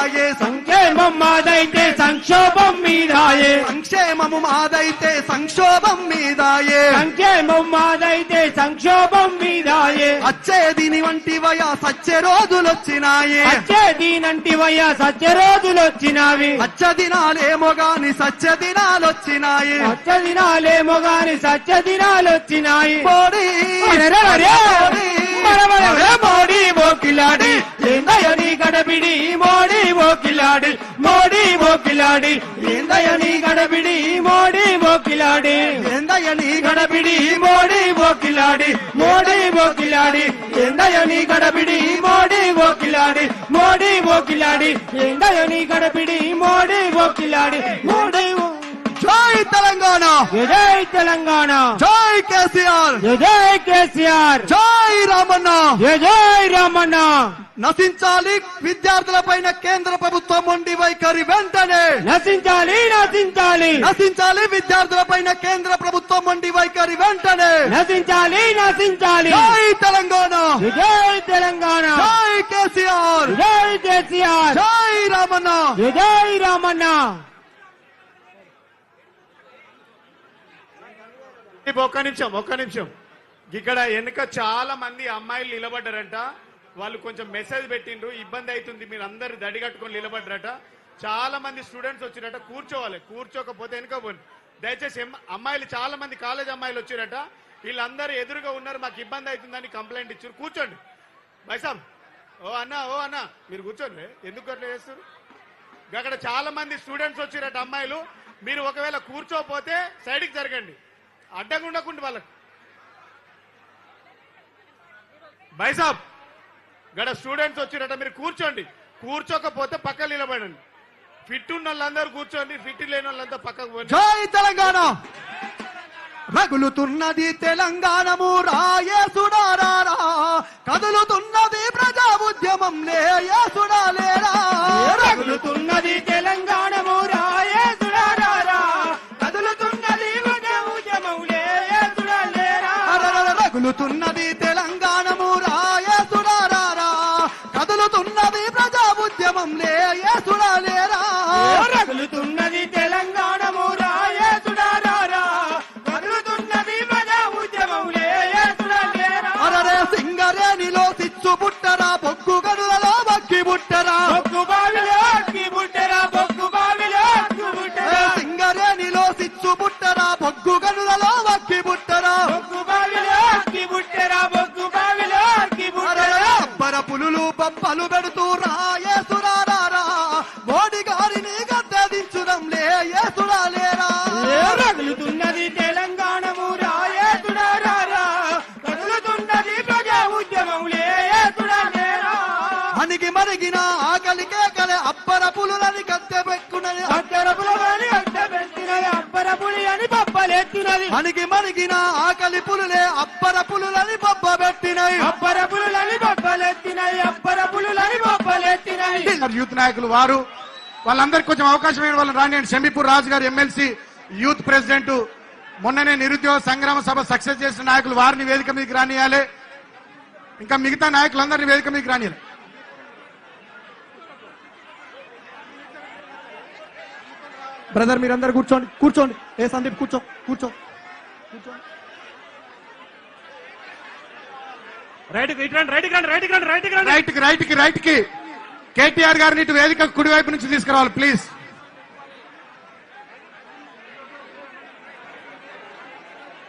మీదాయే, సంక్షేమం మాదైతే సంక్షోభం మీదాయే, సంక్షేమము మాదైతే సంక్షోభం మీదాయే, సంక్షేమం మాదైతే సంక్షోభం మీదాయే, అచ్చేదిని వంటివయా సచ్చే రోజులొచ్చినాయే, అచ్చేదీనంటివయ్యా సత్య రోజులొచ్చినావి, అచ్చదినాలేమో గాని సత్య దినాలొచ్చినాయి, సత్య దినాలేమో గాని సత్య దినాలొచ్చినాయి. మోడీ మోడీ ఓ కిలాడి ఏందయ్య నీ గడబిడి, మోడీ ఓ కిలాడి, మోడీ ఓ కిలాడి ఏందయ్య నీ గడబిడి, మోడీ ఓ కిలాడి, ఏందయ్య నీ గడబిడి మోడీ ఓ కిలాడి, మోడీ ఓ కిలాడి ఏందయ్య నీ గడబిడి, మోడీ ఓ కిలాడి, మోడీ ఓ కిలాడి ఏందయ్య నీ గడబిడి, మోడీ ఓ కిలాడి, మోడీ ఓ. జై తెలంగాణ, జై తెలంగాణ, జై కేసీఆర్, జై కేసీఆర్, జై రామన్న. జై రామన్న. నశించాలి విద్యార్థులపైన కేంద్ర ప్రభుత్వం మొండి వైఖరి వెంటనే, నశించాలి నశించాలి, నశించాలి విద్యార్థులపైన కేంద్ర ప్రభుత్వం మొండి వైఖరి వెంటనే, నశించాలి నశించాలి. జై తెలంగాణ, జై తెలంగాణ, జై కేసీఆర్, జై కేసీఆర్, జై రామన్న. జై రామన్న. ఒక్క నిమిషం ఇక్కడ వెనుక చాలా మంది అమ్మాయిలు నిలబడ్డారంట. వాళ్ళు కొంచెం మెసేజ్ పెట్టిండ్రు, ఇబ్బంది అవుతుంది, మీరు అందరు దడి కట్టుకొని నిలబడ్డారట. చాలా మంది స్టూడెంట్స్ వచ్చిరట, కూర్చోవాలి, కూర్చోకపోతే వెనుక పోండి దయచేసి. అమ్మాయిలు చాలా మంది కాలేజ్ అమ్మాయిలు వచ్చిరట, వీళ్ళందరూ ఎదురుగా ఉన్నారు, మాకు ఇబ్బంది అవుతుందని కంప్లైంట్ ఇచ్చారు. కూర్చోండి బైసాం. ఓ అన్న మీరు కూర్చోండి, ఎందుకు అట్లా చేస్తారు? అక్కడ చాలా మంది స్టూడెంట్స్ వచ్చిరట అమ్మాయిలు, మీరు ఒకవేళ కూర్చోపోతే సైడ్కి జరగండి, అడ్డంగా ఉండకుండా వాళ్ళకు. బైసాబ్ గడ స్టూడెంట్స్ వచ్చిరట, మీరు కూర్చోండి, కూర్చోకపోతే పక్కన నిలబడండి. ఫిట్ ఉన్న వాళ్ళందరూ కూర్చోండి, ఫిట్ లేని వాళ్ళంతా పక్కకు పోండి. జై తెలంగాణ. రగులుతున్నది తెలంగాణము రాయేసుడారా, కదులుతున్నది ప్రజా ఉద్యమం లేయేసుడాలేరా, రగులుతున్నది తెలంగాణము రాయేసుడారా, కదులుతున్నది ప్రజా ఉద్యమం లేయేసుడాలేరా, రగులుతున్నది తెలంగాణము రాయేసుడారా, కదులుతున్నది ప్రజా ఉద్యమం లేయేసుడాలేరా, రగులుతున్నది తెలంగాణము రాయేసుడారా, కదులుతున్నది ప్రజా ఉద్యమం లేయేసుడాలేరా. అరరే సింగరేణిలో సిచ్చు బుట్టరా, బొగ్గు గనులలో బక్కి బుట్టరా, బొగ్గు బావిలో అక్కి బుట్టరా, బొగ్గు బావిలో అక్కి బుట్టరా, సింగరేణిలో సిచ్చు బుట్టరా, బొగ్గు గనులలో బక్కి బుట్టరా, బొగ్గు బావిలో అక్కి బుట్టరా, బొగ్గు బావిలో అక్కి బుట్టరా. అబ్బర పులులు బొప్పలు పెడుతూ రాయేసుడారా, మోడీ గారిని గద్దెదించుదాం లేయేసుడాలేరా, రగులుతున్నది తెలంగాణము రాయేసుడారా, కదులుతున్నది ప్రజా ఉద్యమం లేయేసుడాలేరా. అణిగి మరిగిన ఆకలి కేకలే అబ్బర పులులని గద్దె పెట్టుకున్నది, అబ్బరపులని అడ్డబెట్టినది, అబ్బరపులి అని పప్పలెత్తినది, అణిగి మరిగిన ఆకలి పులులే అబ్బర పులులని బొబ్బ పెట్టినవి, అబ్బరపులని పప్పలెత్తినవి, అబ్బరపులని పప్పలెత్తినవి. యూత్ నాయకులు వారు వాళ్ళందరికీ కొంచెం అవకాశం ఇవ్వడం వల్ల రాని షంబీపూర్ రాజు గారు ఎమ్మెల్సీ యూత్ ప్రెసిడెంట్, మొన్ననే నిరుద్యోగ సంగ్రామ సభ సక్సెస్ చేసిన నాయకులు, వారిని వేదిక మీదకి రానియాలి, ఇంకా మిగతా నాయకులందరినీ వేదిక మీదకి రానియాలి. బ్రదర్ మీరందరూ కూర్చోండి, కూర్చోండి. ఏ సందీప్ కూర్చో, కూర్చో, కూర్చోండి. రైట్ కి కేటీఆర్ గారిని ఇటు వేదిక కుడివైపు నుంచి తీసుకురావాలి ప్లీజ్.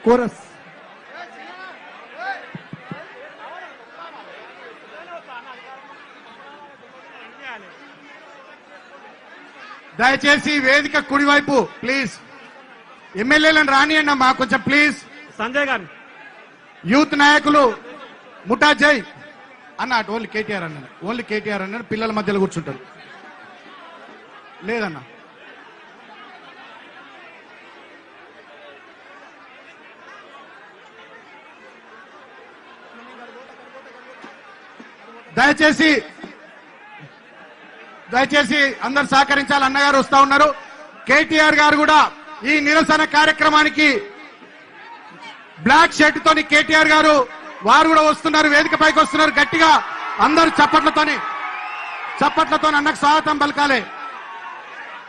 కోరస్. దయచేసి వేదిక కుడివైపు ప్లీజ్. ఎమ్మెల్యేలను రానియండి అమ్మా కొంచెం ప్లీజ్. సంజయ్ గారు యూత్ నాయకులు ముఠా జై అన్న, అటు ఓన్లీ కేటీఆర్ అన్నాడు, ఓన్లీ కేటీఆర్ అన్నాడు, పిల్లల మధ్యలో కూర్చుంటారు. లేదన్నా దయచేసి అందరు సహకరించాలి. అన్నగారు వస్తా ఉన్నారు. కేటీఆర్ గారు కూడా ఈ నిరసన కార్యక్రమానికి బ్లాక్ షర్ట్ తోని కేటీఆర్ గారు వారు కూడా వస్తున్నారు, వేదిక పైకి వస్తున్నారు. గట్టిగా అందరు చప్పట్లతోని చప్పట్లతో అన్నకు స్వాగతం పలకాలి.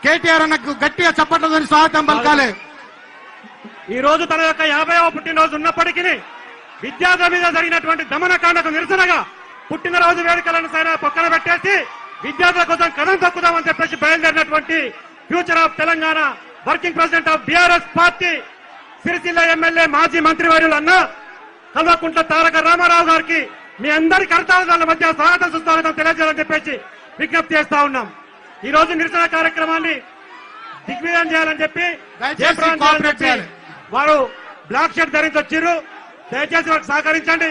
కేటీఆర్ అన్నకు గట్టిగా చప్పట్లతో స్వాగతం పలకాలి. ఈ రోజు తన యొక్క 50వ పుట్టినరోజు ఉన్నప్పటికీ విద్యార్థుల మీద జరిగినటువంటి దమనకాండకు నిరసనగా పుట్టినరోజు వేడుకలను సైనా పక్కన పెట్టేసి విద్యార్థుల కోసం కథం తొక్కుదామని చెప్పేసి బయలుదేరినటువంటి future of Telangana working president of BRS party Sircilla MLA మాజీ మంత్రివర్యులు అన్న కల్వకుంట్ల తారక రామారావు గారికి మీ అందరి కర్తవ్యాల మధ్య స్వాగతం సుస్వాగతం తెలియజేయాలని చెప్పేసి విజ్ఞప్తి చేస్తా ఉన్నాం. ఈ రోజు నిరసన కార్యక్రమాన్ని దిగ్విజయం చేయాలని చెప్పి జయప్రదం చేయాలని చెప్పి వారు బ్లాక్ షర్ట్ ధరించి వచ్చారు. దయచేసి వారికి సహకరించండి.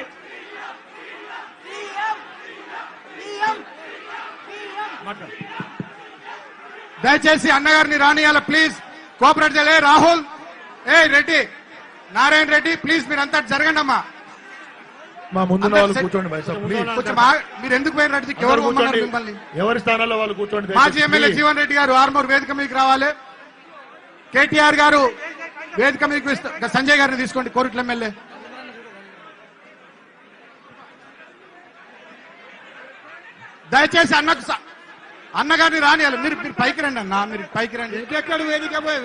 దయచేసి అన్నగారిని రానియాల ప్లీజ్ కోఆపరేట్ చేయాలి. రాహుల్ రెడ్డి నారాయణ రెడ్డి ప్లీజ్ మీరంతా జరగండి అమ్మా. మా ముందున్న వాళ్ళు కూర్చోండి బై సార్ ప్లీజ్. కొంచెం మీరు ఎందుకు పోయినట్టు ఎవరు పొమ్మన్నారు మిమ్మల్ని? ఎవరి స్థానాల్లో వాళ్ళు కూర్చోండి. మాజీ ఎమ్మెల్యే జీవన్ రెడ్డి గారు ఆర్మూర్ వేదిక మీదకి రావాలి. కేటీఆర్ గారు వేదిక మీదకి సంజయ్ గారిని తీసుకోండి కోరుట్ల ఎమ్మెల్యే. దయచేసి అన్నగారిని రానియాలి. మీరు పైకి రండి అన్న, మీరు పైకి రండి. ఇంకెక్కడ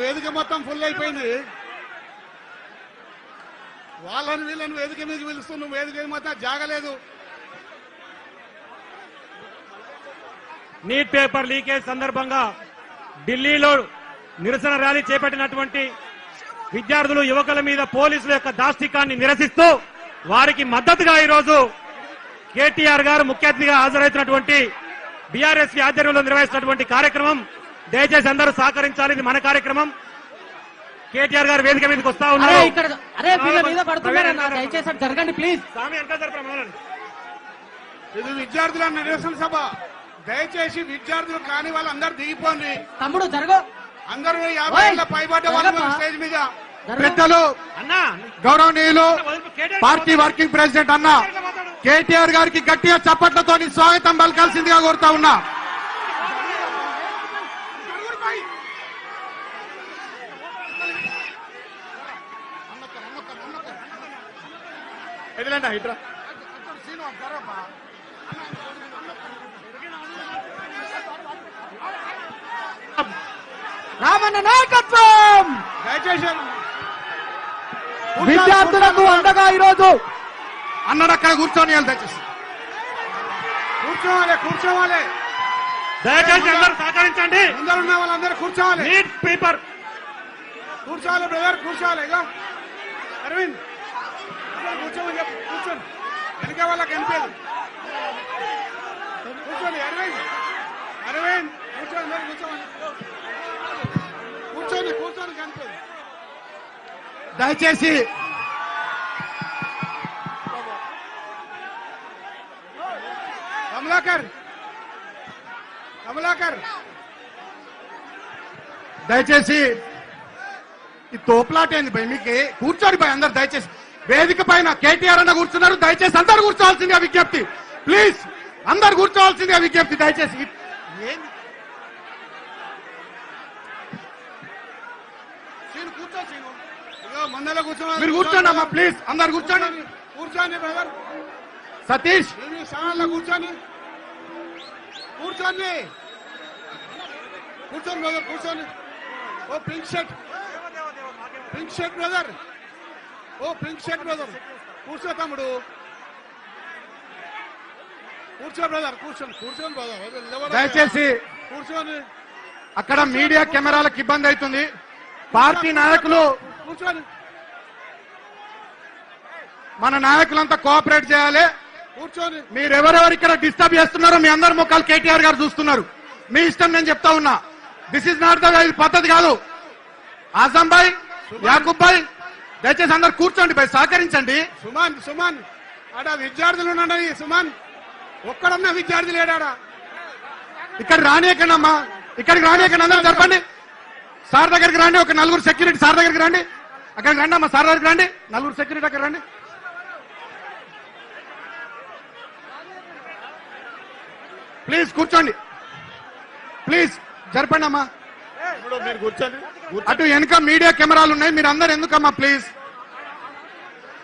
వేదిక మొత్తం ఫుల్ అయిపోయింది. వాళ్ళని వీళ్ళని వేదిక మీద పిలుస్తున్నాం, వేదిక మొత్తం జాగలేదు. నీట్ పేపర్ లీకేజ్ సందర్భంగా ఢిల్లీలో నిరసన ర్యాలీ చేపట్టినటువంటి విద్యార్థులు యువకుల మీద పోలీసుల యొక్క దాష్టికాన్ని నిరసిస్తూ వారికి మద్దతుగా ఈరోజు కేటీఆర్ గారు ముఖ్య అతిథిగా హాజరవుతున్నటువంటి బీఆర్ఎస్ ఆధ్వర్యంలో నిర్వహిస్తున్నటువంటి కార్యక్రమం. దయచేసి అందరూ సహకరించాలి. ఇది మన కార్యక్రమం. కేటీఆర్ గారు వేదిక మీదకి వస్తా ఉన్నారు. జరగండి ప్లీజ్. ఇది విద్యార్థుల నిరసన సభ. దయచేసి విద్యార్థులు కాని వాళ్ళందరూ దిగిపోండి. తమ్ముడు జరగ అందరూ 50 ఏళ్ల పైబడ్డ వాళ్ళు స్టేజ్ మీద. పెద్దలు గౌరవనీయులు పార్టీ వర్కింగ్ ప్రెసిడెంట్ అన్న కేటీఆర్ గారికి గట్టిగా చప్పట్లతో స్వాగతం పలకాల్సిందిగా కోరుతా ఉన్నా. రామన్న నాయకత్వం దయచేసి విద్యార్థులకు అండగా ఈరోజు అన్నాడు అక్కడ కూర్చొని దయచేసి కూర్చోవాలి. దయచేసి అందరూ సహకరించండి. అందరూ ఉన్న వాళ్ళందరూ కూర్చోవాలి. నీట్ పేపర్ కూర్చోవాలి బ్రదర్, కూర్చోవాలి. ఇక అరవింద్ కూర్చోమని చెప్పు. కూర్చోండి, వెనక వాళ్ళకి అనిపేది. కూర్చోండి అరవింద్ కూర్చోండి, మరి కూర్చోండి కనిపేది. దయచేసి కమలాకర్ దయచేసి ఈ తోపులాట ఏంది భయ్? మీకు కూర్చోండి భయ్ అందరు. దయచేసి వేదిక పైన కేటీఆర్ అన్న కూర్చున్నారు. దయచేసి అందరు కూర్చోవాల్సిందిగా విజ్ఞప్తి. ప్లీజ్ అందరు కూర్చోవాల్సిందిగా విజ్ఞప్తి. దయచేసి మందలో కూర్చోవాలి. మీరు కూర్చోండి అమ్మా ప్లీజ్. అందరు కూర్చోండి. కూర్చోండి బ్రదర్. సతీష్ స్థానాల్లో కూర్చోండి బ్రదర్, కూర్చోండి. ఓ పింక్ షర్ట్ బ్రదర్, కూర్చో తమ్ముడు. కూర్చో బ్రదర్, కూర్చోండి బ్రదర్. దయచేసి కూర్చోండి. అక్కడ మీడియా కెమెరాలకు ఇబ్బంది అవుతుంది. పార్టీ నాయకులు కూర్చోండి. మన నాయకులంతా కోఆపరేట్ చేయాలి. కూర్చోండి. మీరు ఎవరెవరు ఇక్కడ డిస్టర్బ్ చేస్తున్నారో మీ అందరి ముఖాలు కేటీఆర్ గారు చూస్తున్నారు. మీ ఇష్టం, నేను చెప్తా ఉన్నా. దిస్ ఇస్ నాట్ ద పద్ధతి కాదు. ఆజం భాయ్, యాకూబ్ భాయ్ దయచేసి అందరు కూర్చోండి భాయ్, సహకరించండి. సుమన్ ఆడ విద్యార్థులు ఉన్నాయి. సుమన్ ఒక్కడన్నా విద్యార్థి లేడాడా? ఇక్కడ రానియకండి అమ్మా, ఇక్కడికి రానియకండి. అందరూ జరపండి. సార్ దగ్గరికి రండి. ఒక నలుగురు సెక్యూరిటీ సార్ దగ్గరికి రండి. అక్కడికి రండి అమ్మా, సార్ దగ్గరికి రండి. నలుగురు సెక్యూరిటీ అక్కడ రండి. ప్లీజ్ కూర్చోండి. ప్లీజ్ జరపండి అమ్మా. మీరు కూర్చోండి. అటు వెనుక మీడియా కెమెరాలు ఉన్నాయి. మీరు అందరు ఎందుకమ్మా ప్లీజ్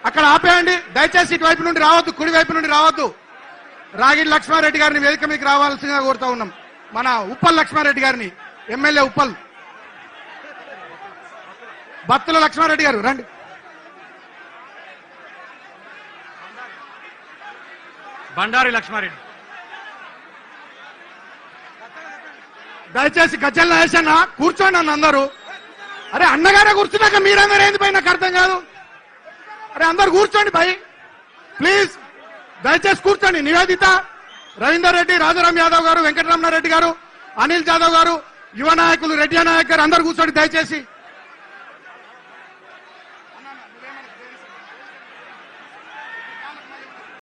అక్కడ ఆపేయండి. దయచేసి ఇటువైపు నుండి రావద్దు, కుడి వైపు నుండి రావద్దు. రాగిడి లక్ష్మారెడ్డి గారిని వేదిక మీకు రావాల్సిందిగా కోరుతా ఉన్నాం. మన ఉప్పల్ లక్ష్మారెడ్డి గారిని, ఎమ్మెల్యే ఉప్పల్. బత్తుల లక్ష్మారెడ్డి గారు రండి. బండారి లక్ష్మారెడ్డి. దయచేసి గజ్జల నాయసన్న కూర్చోండి అన్న అందరూ. అరే అన్నగారే కూర్చున్నాక మీరందరూ ఏంది పై నాకు అర్థం కాదు. అరే అందరు కూర్చోండి భయ్ ప్లీజ్, దయచేసి కూర్చోండి. నివేదిత, రవీందర్ రెడ్డి, రాజారాం యాదవ్ గారు, వెంకటరమణారెడ్డి గారు, అనిల్ జాదవ్ గారు, యువ నాయకులు రెడ్డి నాయక్ గారు అందరు కూర్చోండి దయచేసి.